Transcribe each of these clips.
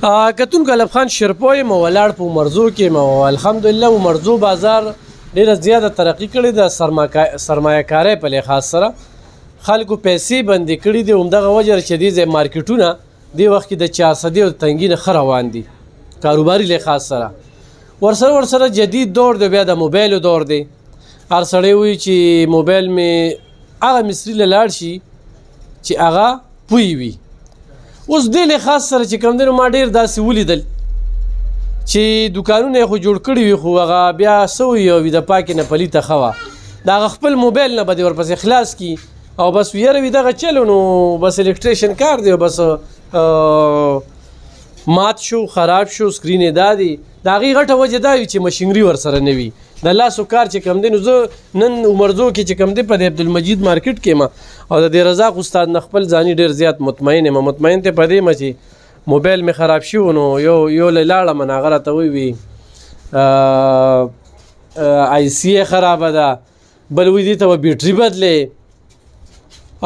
کتونکو الف خان شرپو یم ولاړ په مرزو کې یم او الحمدلله مرزو بازار ډېره زیاته ترقي کړې ده سرمایه کارۍ په لحاظ سره خلکو پیسې بندې کړي دي همدغه وجه چې دې ځای مارکیټونه دې وخت کې د چارسدې او تنګي نه ښه روان دي کاروباري لحاظ سره ورسره جدید دور دی بیا د موبایلو دور دی هر سړی وایي چې موبایل مې هغه مصري له لاړ شي چې هغه پوی وي اوس دې لحاظ سره چې کوم دی نو ما ډېر داسې ولیدل چې دوکانونه یې خو جوړ کړي وي خو هغه بیا څه وي او د پاکې نه پلیته ښه وه د هغه خپل موبایل نه به دې ورپسې خلاص کړي او بس یاره وي دغه چلو نو بس الکتریشن کار دی او بس مات شو خراب شو سکرین یې دا دی د هغې غټه وجه دا وي چې مشینري ورسره نه وي د لاسو کار چې کوم دی نو زه نن عمرزو کې چې کوم دی په د عبدالمجید مارکیټ کې یم او د دې رزاق استاد نه خپل ځاني ډېر زیات مطمئن یم مطمئن ته په دې یم چې موبایل مې خراب شو نو یو له لاړم نو هغه راته وی آی سی یې خرابه ده بل وی دې ته به بیټري بدلې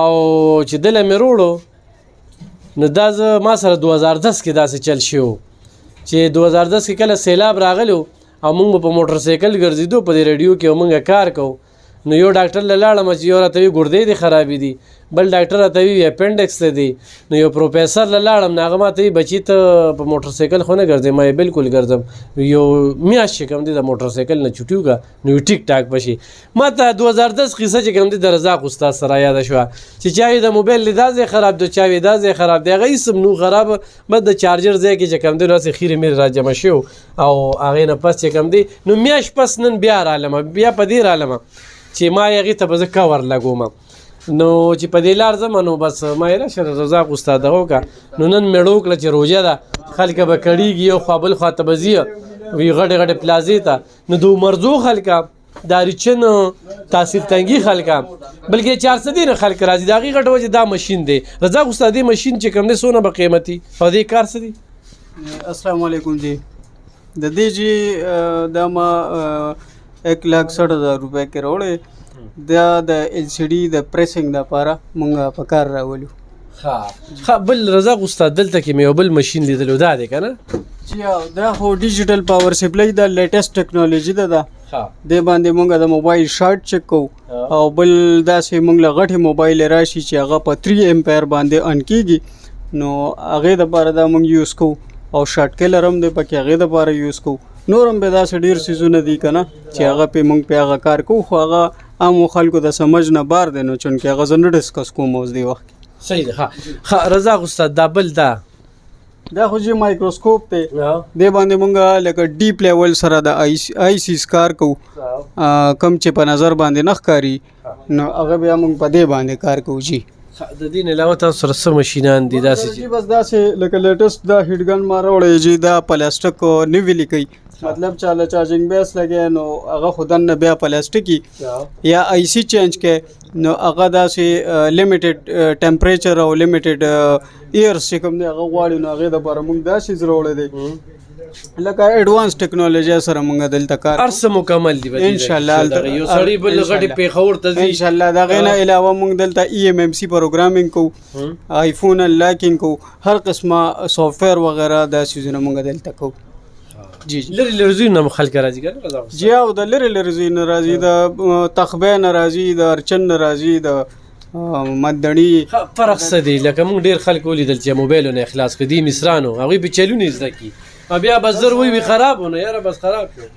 او چې دله مې وروړو نو دا زه ما سره 2010 کې داسې چل شي و چې 2010 کې کله سیلاب راغلی او موږ به په موټر سایکل ګرځېدو په دې ریډیو کې او موږ کار کوو نو یو ډاکټر له لاړم چې یو راته وي ګردې دې خرابې دي بل ډاکټر راته وي اپنډکس ته دی نو یو پروفیسر له لاړم نو هغه ماته وي بچي ته په موټر سایکل خو نه ګرځې ما یې بالکل ګرځم یو میاشت چې کوم دی د موټر سایکل نه چوټي وکړه نو یو ټیک ټاک بشي ما ته 2010 قصه چې کوم دی د رزاق استاد سره یاده شوه چې چا وي د موبایل دا ځای خراب دی چا وي دا ځای خراب دی هغه هېڅ نو خراب بس د چارجر ځای کې چې کوم دی نو هسې خیرې میر راجمع شوي او هغې نه پس چې کوم دی نو میاشت پس نن بیا رالمه بیا په دې رالمه چې ما هغې ته به زه کور لګوم نو چې په دې لار ځم نو بس ما یې راشه رزاق استاد دغه وکړه نو نن مې وکړه چې روژه ده خلکه به کړېږي یو خوا بل خوا ته به ځي وي غټې غټې پلازې ته نو د مرزو خلکه د ریچن تاثیر تنګي خلکه بلکې 400 نه خلک راځي د هغې غټه وجه دا مشین دی رزاق استاد دې مشین چې کوم دی څونه به قیمتي او دې کار څه دی السلام علیکم جی د دې جی دا ما 1,60,000 روپے کې راوړی دا د ایل سی ډي د پریسنګ دپاره مونږ په کار راولو ښه بل رزاق استاد دلته کې مې یو بل مشین لیدلو دا دی که نه چې دا خو ډیجیټل پاور سپلای د لیټسټ ټیکنالوژي ده دې باندې مونږ د موبایل شارټ چک کوو او بل داسې مونږ له غټې موبایل راشي چې هغه په 3 امپیر باندې ان کېږي نو هغې دپاره دا مونږ یوز کوو او شارټ کیلر هم دی پکې هغې دپاره یوز کوو نور هم به داسې ډېر څیزونه دي که نه چې هغه پې مونږ پې هغه کار کوو خو هغه عامو خلکو د سمج نه بار دی نو چونکې هغه زه نه ډسکس کوم اوس دې وخت کې صحیح ده ښه رزاق استاد دا بل دا خو چې مایکروسکوپ دی دې باندې مونږ لکه ډیپ لیول سره د آی سیز کار کوو کم چې په نظر باندې نه ښکاري نو هغه بیا مونږ په دې باندې کار کوو جی د دې نه علاوه تاسو سره څه مشینان دي داسې جی بس داسې لکه لیټسټ دا هیټ ګن ما راوړی جی دا پلاستیک نوي لیکئ مطلب چاله چارجنګ بیس لګی نو هغه خو دننه بیا پلاستیکي یا آی سی چینج کې نو هغه داسې لیمیټډ ټمپریچر او لیمیټډ ایئرس چې کوم دی هغه غواړي نو هغې دپاره مونږ دا شیز راوړی دی لکه ایډوانس ټیکنالوژي سره مونږ دلته کار هر څه مکمل دي انشاءالله یو سړی بل غټې پېښور ته ځي انشاءالله د هغې نه علاوه مونږ دلته EMMC پروګرامینګ کوو آیفون لاکینګ کوو هر قسمه سافټویر وغیره دا څیزونه مونږ دلته کوو جی لرې لرې ځایونه هم خلک راځي که نه جی او د لرې لرې ځایونه راځي د تخبې نه راځي د ارچن نه راځي د مدني فرق څه دی لکه مونږ ډېر خلک ولیدل چې موبایلونه یې خلاص کړي دي مصرانو هغوی به چلونه زده کړي بیا بس زر وی خراب ونه یاره بس خراب شو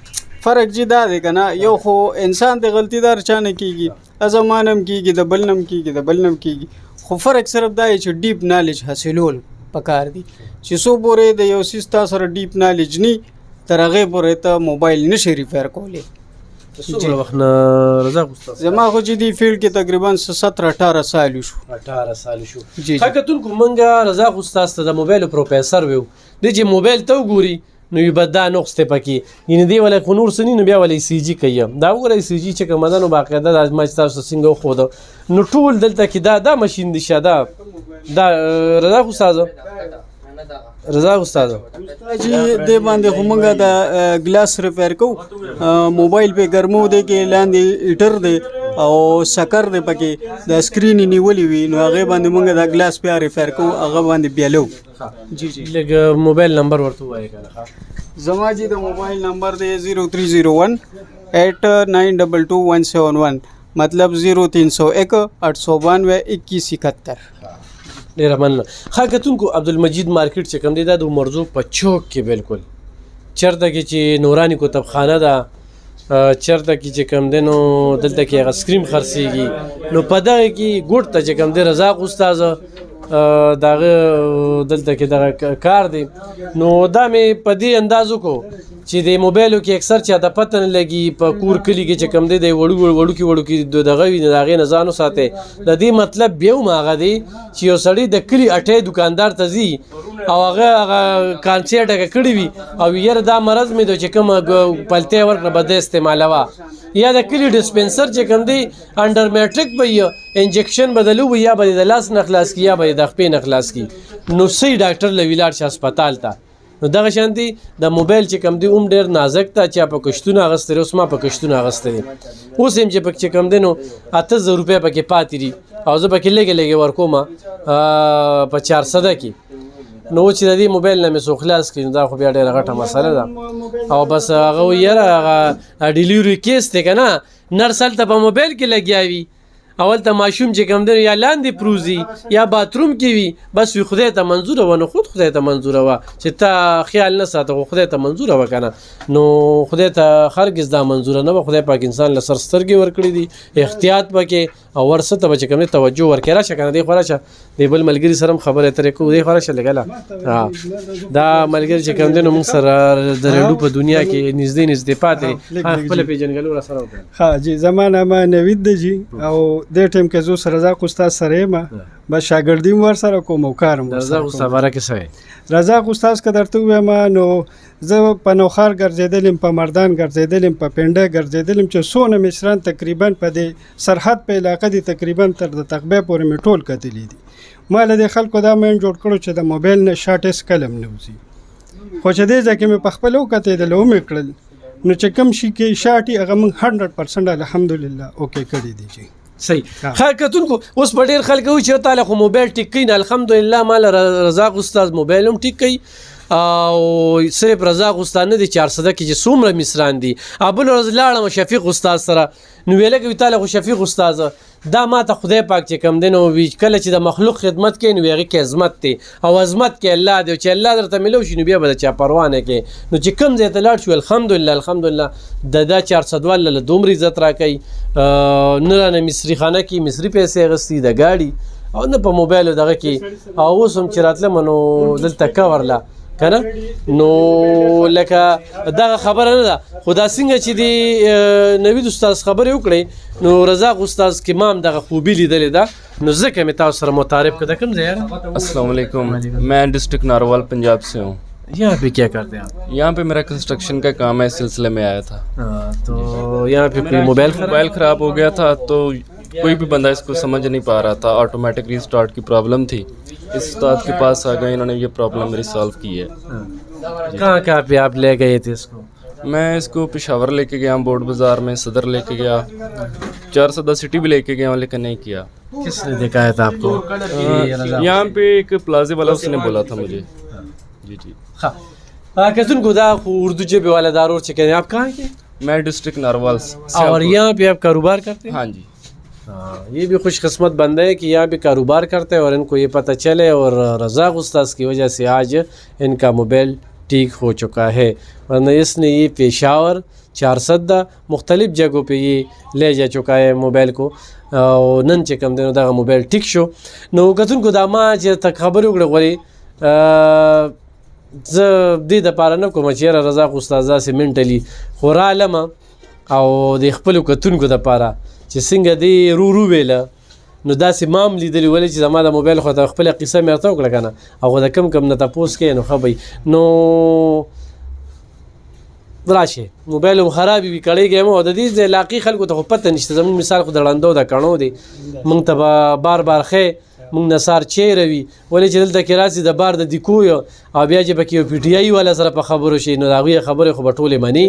فرق جی دا دی که نه یو خو انسان د غلطي دار چا نه کېږي زمان هم کېږي د بل نه هم کېږي د بل نه هم کېږي خو فرق صرف دا دی چې ډیپ نالج حاصلول پکار دي چې څو پورې د یو څیز تا سره ډیپ نالج نی تر هغې پورې ته موبایل نشي ریپیر کولی څومره وخت نه رزاق استاد زما خو چې دې فیلډ کې تقریبا 17-18 سال شو 18 سال شو ښه کتونکو موږ رزاق استاد ته د موبایلو پروفیسر ویو دی چې موبایل ته وګوري نو یې به دا نقص دی پکې یعنې دی ولی خو نور څه نی نو بیا ولی سی جي کوي دا وګورئ سی جي چې کومه ده نو باقاعده دا ما چې تاسو ته څنګه وښوده نو ټول دلته کې دا مشین دی شه دا رزاق استاد جی دې باندې خو مونږ د ګلاس ریپیر کوو موبایل پې ګرمو دی کې لاندې هیټر دی او سکر دی پکې د سکرین نیولې وي نو هغې باندې مونږ دا ګلاس بیا ریپیر کوو هغه باندې بیلو. جی جی لږ موبایل نمبر ورته ووایه که نه. زما جی د موبایل نمبر دی 030189222171 مطلب 0301 ډېره مننه. ښه کتونکو عبدالمجید مارکیټ چې کوم دی دا د مرزو په چوک کې بالکل چېرته کې چې نوراني کتابخانه ده چېرته کې چې کوم دی نو دلته کې هغه سکریم خرڅېږي نو په دغه کې ګوټ ته چې کوم دی رزاق استاد دغه دلته کې دغه کار دی نو دا مې په دې انداز وکړو چې د موبایلو کې اکثر چاته پته نه لګي په کور کلي کې چې کوم دی د وړوکي دغه وي د هغې نه ځان وساتئ. د دې مطلب بیا هم هغه دی چې یو سړی د کلي اټۍ دوکاندار ته ځي او هغه کانچې ډکه کړې وي او یاره دا مرض مې دی چې کومه پلتۍ ورکړه به ده استعمالوه یا د کلي ډسپنسر چې کوم دی انډر میټرک به یې انجکشن بدلو یا به د لاس نه خلاص کړي یا به د خپې نه خلاص کړي نو صحیح ډاکټر له ولاړ شي هسپتال ته. نو دغه شانتي د موبایل چې کوم دی هم ډېر نازک ته چا په کشتونه اغوستی دی اوس ما په کشتونه اغوستی دی اوس هم چې پکې کوم دی نو 8,000 روپۍ پکې پاتې دي او زه پکې لږې ورکوم په 400 کې نو چې د دې موبایل نه مې څو خلاص کړي نو دا خو بیا ډېره غټه مسله ده او بس هغه یاره هغه ډیلیوري کیس دی که نه نرس هلته په موبایل کې لګیا وي اول ته ماشوم چې کوم دی یا لاندې پروزي یا باتروم کې وي بس وي خدای ته منظوره وه نو خود خدای ته منظوره وه چې ته خیال نه ساته خو خدای ته منظوره وه که نه نو خدای ته هرګز دا منظوره نه وه. خدای پاک انسان له سر سترګې ورکړي دي احتیاط پکې او ورڅه ته به چې کوم دی توجه ورکړې راشه که نه دی خو راشه د بل ملګري سره هم خبرې اترې کوو دی خو راشه لږه دا ملګري چې کوم دی نو موږ سره د ریډو په دنیا کې نږدې پاتې خپله پېژنګلو را سره وکړه. ها جی زما نامه نوید دی جی او دې ټیم کې زه رزاق استاد سره یم بس شاګردي م ورسره کوم او کار م رزاق استاد باره کې څه رزاق استاد که درته ووایم نو زه په نوښار ګرځېدلم په مردان ګرځېدلم په پنډه ګرځېدلم چې څونه مشران تقریبا په دې سرحد په علاقه دي تقریبا تر د تقبې پورې مې ټول کتلي دي. ما له دې خلکو دا مین جوړ کړو چې د موبایل نه شاټس کلم نه وځي خو چې دې ځای کې مې په خپل وکتېدل ومې کړل نو چې کوم شي کې شاټي هغه موږ 100% الحمدلله اوکې کړي دي جی صحیح. ښه کتونکو اوس په ډېر خلک وایي چې تاله خو موبایل ټیک کوي نه الحمدلله ما له رزاق استاد موبایل هم ټیک کوي او صرف رزاق استاد نه دی 400 کې چې څومره مصران دي بل ورځ لاړم شفیق استاد سره نو ویله کوي تاله خو شفیق استاد دا ما ته خدای پاک چې کم دی نو کله چې د مخلوق خدمت کوي نو هغې کې عظمت دی او عظمت کې الله دی چې الله درته میلو شي نو بیا به د چا پروا نه کوي نو چې کوم ځای ته لاړ شو الحمدلله د دا 400 واله له دومره عزت راکوي نه رانه مصري خانه کې مصري پیسې اخیستي د ګاډي او نه په موبایل دغه کې او اوس هم چې راتلم نو دلته کور له که نه نو لکه دغه خبره نه ده خو دا څنګه چې دی نوید استاد خبرې وکړئ نو رزاق استاد کې ما هم دغه خوبي لیدلې ده نو ځکه مې تاسو سره متعارف کړه. کوم ځای؟ السلام علیکم میں ڈسٹرکٹ ناروال پنجاب سے ہوں. यहाँ पे क्या करते हैं आप? यहाँ पे मेरा कंस्ट्रक्शन का काम है, इस सिलसिले में आया था. तो यहाँ पे कोई मोबाइल ख़राब हो गया था तो कोई भी बंदा इसको समझ नहीं पा रहा था. ऑटोमेटिक रीस्टार्ट की प्रॉब्लम थी. इस उस्ताद के पास आ गए, इन्होंने ये प्रॉब्लम मेरी सॉल्व की है. कहाँ पे आप ले गए थे इसको? मैं इसको पेशावर लेके गया, बोर्ड बाज़ार में सदर लेके गया, 410 सिटी भी लेके गया लेकिन नहीं किया. किसने दिखाया था आपको? यहाँ पे एक प्लाजे वाला उसने बोला था मुझे. जी जी. हाँ कैसे खुदा उर्दू जब वाला दारों से कहते हैं आप कहाँ के? मैं डिस्ट्रिक्ट नारवाल से. और यहाँ पे आप कारोबार करते हैं? हाँ जी. हाँ ये भी खुशकिस्मत बंदे हैं कि यहाँ पे कारोबार करते हैं और इनको ये पता चले और रज़ाक उस्ताद की वजह से आज इनका मोबाइल ठीक हो चुका है. वरना इसने ये पेशावर 400 मुख्तलिफ जगहों पे ये ले जा चुका है मोबाइल को और नन چې کم دی نو دغه موبایل ټیک شو. نو کتونکو دا ما چې ته خبرې وکړې غواړې زه دې دپاره نه کوم چې یاره رزاق استاد داسې منټلي خو رالم او د خپلو کتونکو دپاره چې څنګه دې رو ویله نو داسې ما هم لیدلي ولې چې زما د موبایل خو ته خپله قصه مې ورته وکړه که نه هغه د کم نه تپوس کوې نو ښه به نو راشه موبایل هم خراب وي کړی یم او د دې علاقې خلکو ته خو پته نشته. زموږ مثال خو د ړندو د کڼو دی موږ ته به بار ښې موږ نثار چیرې وي ولې چې دلته کې راسي د بار د دیکو یو او بیا چې پکې یو پی ټی آی والا سره په خبرو شي نو د هغوی خبرې خو به ټولې مني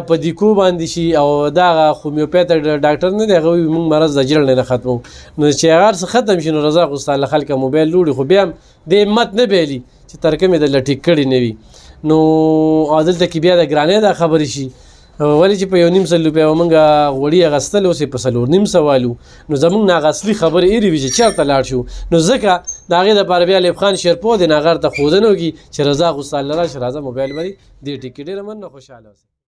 په دیکو باندې شي او دغه هومیوپیت ډاکټر نه دی هغه وایي موږ مرض د جړ نه ختمو نو چې هغه څه ختم شي نو رضا خو ستا له خلکه موبایل لوړي خو بیا هم د همت نه بیلي چې تر کومې د لټیک کړي نه وي نو او دلته کې بیا د ګرانۍ دا خبرې شي ولې چې په 1.5 سل روپۍ موږ غوړي اخیستل اوس یې په 4.5 والو نو زموږ نه هغه اصلي خبرې ایرې وي چې چېرته لاړ شو نو ځکه د هغې دپاره بیا لیب خان شیرپو دی نغر ته ښودنه وکړي چې رضا غوسه الله راشي راځه موبایل به دې ټیکې ډېره مننه خوشحاله اوسئ